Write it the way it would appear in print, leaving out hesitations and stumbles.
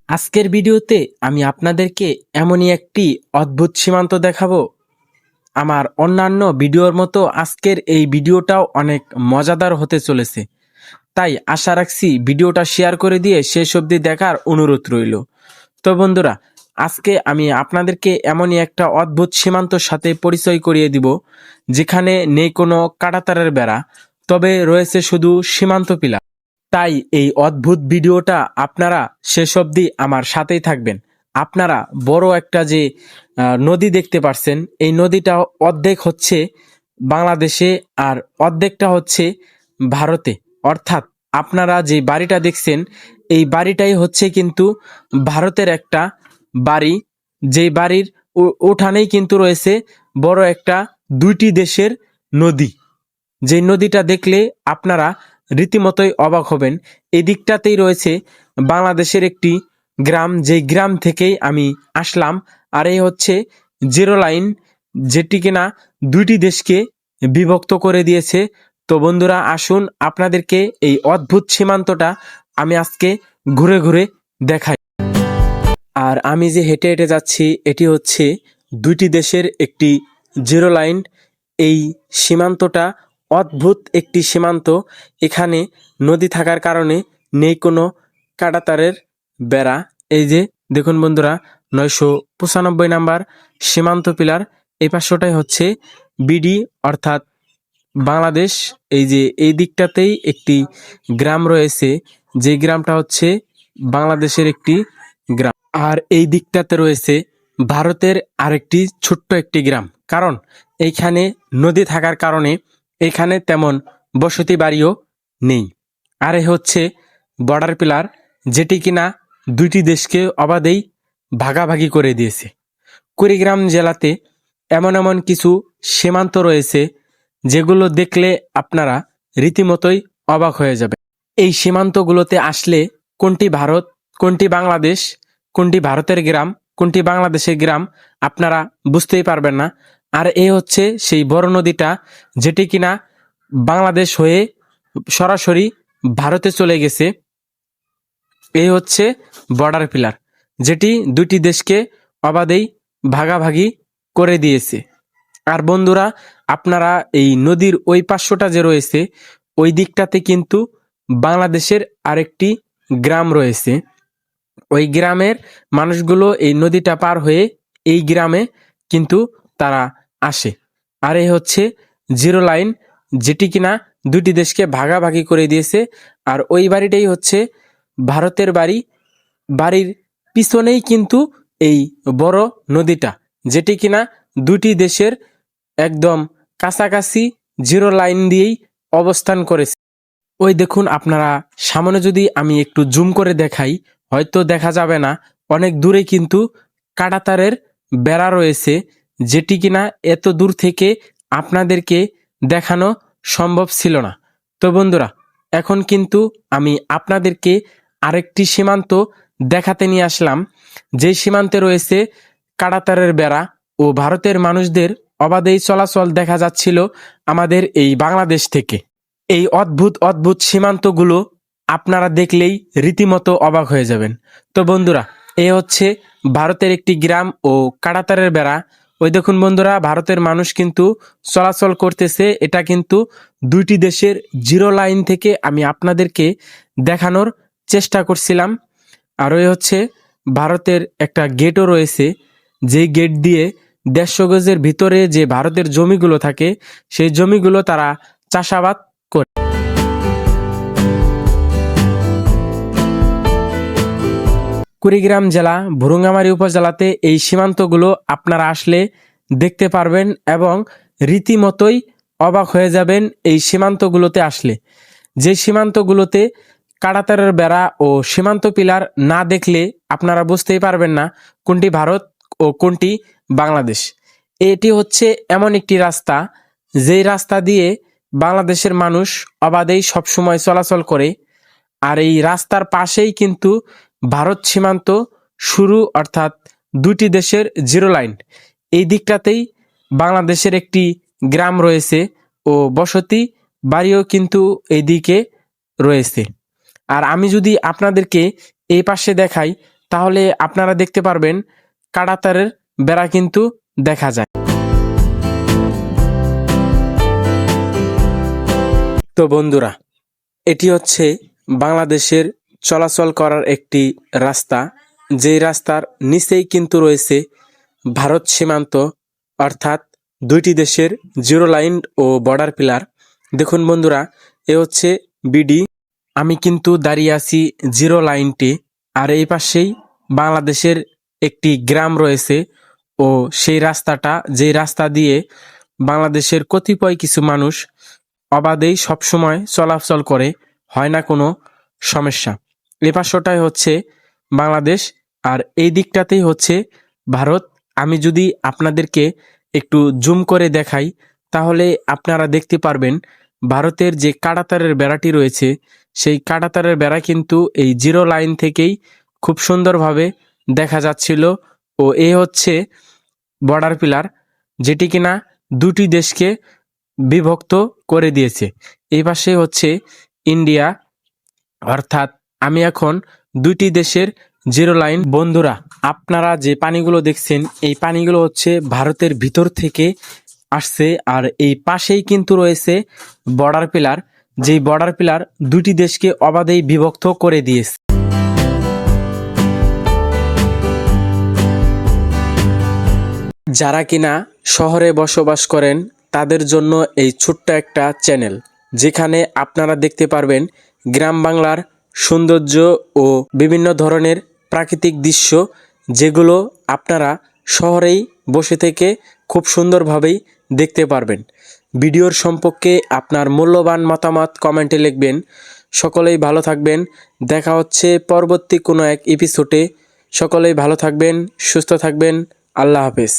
আজকের ভিডিওতে আমি আপনাদেরকে এমনই একটি অদ্ভুত সীমান্ত দেখাবো। আমার অন্যান্য ভিডিওর মতো আজকের এই ভিডিওটাও অনেক মজাদার হতে চলেছে। তাই আশা রাখছি ভিডিওটা শেয়ার করে দিয়ে শেষ অবধি দেখার অনুরোধ রইল। তো বন্ধুরা, আজকে আমি আপনাদেরকে এমনই একটা অদ্ভুত সীমান্তর সাথে পরিচয় করিয়ে দিব, যেখানে নেই কোনো কাঁটাতারের বেড়া, তবে রয়েছে শুধু সীমান্ত পিলার। তাই এই অদ্ভুত ভিডিওটা আপনারা শেষ অবধি আমার সাথেই থাকবেন। আপনারা বড় একটা যে নদী দেখতে পাচ্ছেন, এই নদীটা অর্ধেক হচ্ছে বাংলাদেশে আর অর্ধেকটা হচ্ছে ভারতে। অর্থাৎ আপনারা যে বাড়িটা দেখছেন, এই বাড়িটাই হচ্ছে কিন্তু ভারতের একটা বাড়ি। যেই বাড়ির উঠানেই কিন্তু রয়েছে বড় একটা দুইটি দেশের নদী। যে নদীটা দেখলে আপনারা রীতিমতোই অবাক হবেন। এই দিকটাতেই রয়েছে বাংলাদেশের একটি গ্রাম, যেই গ্রাম থেকেই আমি আসলাম। আর এই হচ্ছে জিরো লাইন, যেটি কিনা দুইটি দেশকে বিভক্ত করে দিয়েছে। তো বন্ধুরা, আসুন আপনাদেরকে এই অদ্ভুত সীমান্তটা আমি আজকে ঘুরে ঘুরে দেখাই। আর আমি যে হেঁটে হেঁটে যাচ্ছি, এটি হচ্ছে দুইটি দেশের একটি জিরো লাইন। এই সীমান্তটা অদ্ভুত একটি সীমান্ত। এখানে নদী থাকার কারণে নেই কোনো কাঁটাতারের বেড়া। এই যে দেখুন বন্ধুরা, 995 নাম্বার সীমান্ত পিলার। এই পাঁচশোটাই হচ্ছে বিডি, অর্থাৎ বাংলাদেশ। এই যে এই দিকটাতেই একটি গ্রাম রয়েছে, যে গ্রামটা হচ্ছে বাংলাদেশের একটি গ্রাম। আর এই দিকটাতে রয়েছে ভারতের আরেকটি ছোট্ট একটি গ্রাম। কারণ এইখানে নদী থাকার কারণে এখানে তেমন বসতি বাড়িও নেই। আর এ হচ্ছে বর্ডার পিলার, যেটি কিনা দুইটি দেশকে অবাধেই ভাগাভাগি করে দিয়েছে। কুড়িগ্রাম জেলাতে এমন এমন কিছু সীমান্ত রয়েছে, যেগুলো দেখলে আপনারা রীতিমতোই অবাক হয়ে যাবে। এই সীমান্তগুলোতে আসলে কোনটি ভারত, কোনটি বাংলাদেশ, কোনটি ভারতের গ্রাম, কোনটি বাংলাদেশের গ্রাম আপনারা বুঝতেই পারবেন না। আর এই হচ্ছে সেই বড় নদীটা, যেটি কিনা বাংলাদেশ হয়ে সরাসরি ভারতে চলে গেছে। এই হচ্ছে বর্ডার পিলার, যেটি দুইটি দেশকে অবাধেই ভাগাভাগি করে দিয়েছে। আর বন্ধুরা, আপনারা এই নদীর ওই পার্শ্বটা যে রয়েছে, ওই দিকটাতে কিন্তু বাংলাদেশের আরেকটি গ্রাম রয়েছে। ওই গ্রামের মানুষগুলো এই নদীটা পার হয়ে এই গ্রামে কিন্তু তারা আসে। আর এই হচ্ছে জিরো লাইন, যেটি কিনা দুটি দেশকে ভাগাভাগি করে দিয়েছে। আর ওই বাড়িটাই হচ্ছে ভারতের বাড়ি। বাড়ির পিছনেই কিন্তু এই বড় নদীটা, যেটি কিনা দুটি দেশের একদম কাছাকাছি জিরো লাইন দিয়েই অবস্থান করেছে। ওই দেখুন আপনারা, সামনে যদি আমি একটু জুম করে দেখাই, হয়তো দেখা যাবে না, অনেক দূরে কিন্তু কাঁটাতারের বেড়া রয়েছে, যেটি কিনা এত দূর থেকে আপনাদেরকে দেখানো সম্ভব ছিল না। তো বন্ধুরা, এখন কিন্তু আমি আপনাদেরকে আরেকটি সীমান্ত দেখাতে নিয়ে আসলাম, যে সীমান্তে রয়েছে কাঁটাতারের বেড়া ও ভারতের মানুষদের অবাধেই চলাচল দেখা যাচ্ছিল আমাদের এই বাংলাদেশ থেকে। এই অদ্ভুত অদ্ভুত সীমান্তগুলো আপনারা দেখলেই রীতিমতো অবাক হয়ে যাবেন। তো বন্ধুরা, এ হচ্ছে ভারতের একটি গ্রাম ও কাঁটাতারের বেড়া। ওই দেখুন বন্ধুরা, ভারতের মানুষ কিন্তু চলাচল করতেছে। এটা কিন্তু দুইটি দেশের জিরো লাইন থেকে আমি আপনাদেরকে দেখানোর চেষ্টা করছিলাম। আর ওই হচ্ছে ভারতের একটা গেটও রয়েছে, যেই গেট দিয়ে 150 গজের ভিতরে যে ভারতের জমিগুলো থাকে, সেই জমিগুলো তারা চাষাবাদ করে। কুড়িগ্রাম জেলা ভুরুঙ্গামারী উপজেলাতে এই সীমান্তগুলো আপনারা আসলে দেখতে পারবেন এবং রীতিমতোই অবাক হয়ে যাবেন এই সীমান্তগুলোতে আসলে। যে সীমান্তগুলোতে কাঁটাতারের বেড়া ও সীমান্ত পিলার না দেখলে আপনারা বুঝতেই পারবেন না কোনটি ভারত ও কোনটি বাংলাদেশ। এটি হচ্ছে এমন একটি রাস্তা, যেই রাস্তা দিয়ে বাংলাদেশের মানুষ অবাধেই সবসময় চলাচল করে। আর এই রাস্তার পাশেই কিন্তু ভারত সীমান্ত শুরু, অর্থাৎ দুটি দেশের জিরো লাইন। এই দিকটাতেই বাংলাদেশের একটি গ্রাম রয়েছে ও বসতি বাড়িও কিন্তু এই দিকে রয়েছে। আর আমি যদি আপনাদেরকে এই পাশে দেখাই, তাহলে আপনারা দেখতে পারবেন কাঁটাতারের বেড়া কিন্তু দেখা যায়। তো বন্ধুরা, এটি হচ্ছে বাংলাদেশের চলাচল করার একটি রাস্তা, যেই রাস্তার নিচেই কিন্তু রয়েছে ভারত সীমান্ত, অর্থাৎ দুইটি দেশের জিরো লাইন ও বর্ডার পিলার। দেখুন বন্ধুরা, এ হচ্ছে বিডি, আমি কিন্তু দাঁড়িয়ে আছি জিরো লাইনটি, আর এই পাশেই বাংলাদেশের একটি গ্রাম রয়েছে ও সেই রাস্তাটা, যেই রাস্তা দিয়ে বাংলাদেশের কতিপয় কিছু মানুষ অবাধেই সবসময় চলাচল করে, হয় না কোনো সমস্যা। এ পাশটাই হচ্ছে বাংলাদেশ আর এই দিকটাতেই হচ্ছে ভারত। আমি যদি আপনাদেরকে একটু জুম করে দেখাই তাহলে আপনারা দেখতে পারবেন ভারতের যে কাঁটাতারের বেড়াটি রয়েছে সেই কাঁটাতারের বেড়া কিন্তু এই জিরো লাইন থেকেই খুব সুন্দরভাবে দেখা যাচ্ছিল। ও এ হচ্ছে বর্ডার পিলার, যেটি কিনা দুটি দেশকে বিভক্ত করে দিয়েছে। এই পাশে হচ্ছে ইন্ডিয়া, অর্থাৎ আমি এখন দুইটি দেশের জিরো লাইন। বন্ধুরা, আপনারা যে পানিগুলো দেখছেন এই পানিগুলো হচ্ছে ভারতের ভিতর থেকে আসছে, আর এই পাশেই কিন্তু রয়েছে বর্ডার পিলার, যেই বর্ডার পিলার দুটি দেশকে অবাধেই বিভক্ত করে দিয়েছে। যারা কিনা শহরে বসবাস করেন তাদের জন্য এই ছোট্ট একটা চ্যানেল, যেখানে আপনারা দেখতে পারবেন গ্রাম বাংলার সৌন্দর্য ও বিভিন্ন ধরনের প্রাকৃতিক দৃশ্য, যেগুলো আপনারা শহরেই বসে থেকে খুব সুন্দরভাবেই দেখতে পারবেন। ভিডিওর সম্পর্কে আপনার মূল্যবান মতামত কমেন্টে লিখবেন। সকলেই ভালো থাকবেন, দেখা হচ্ছে পরবর্তী কোনো এক এপিসোডে। সকলেই ভালো থাকবেন, সুস্থ থাকবেন, আল্লাহ হাফেজ।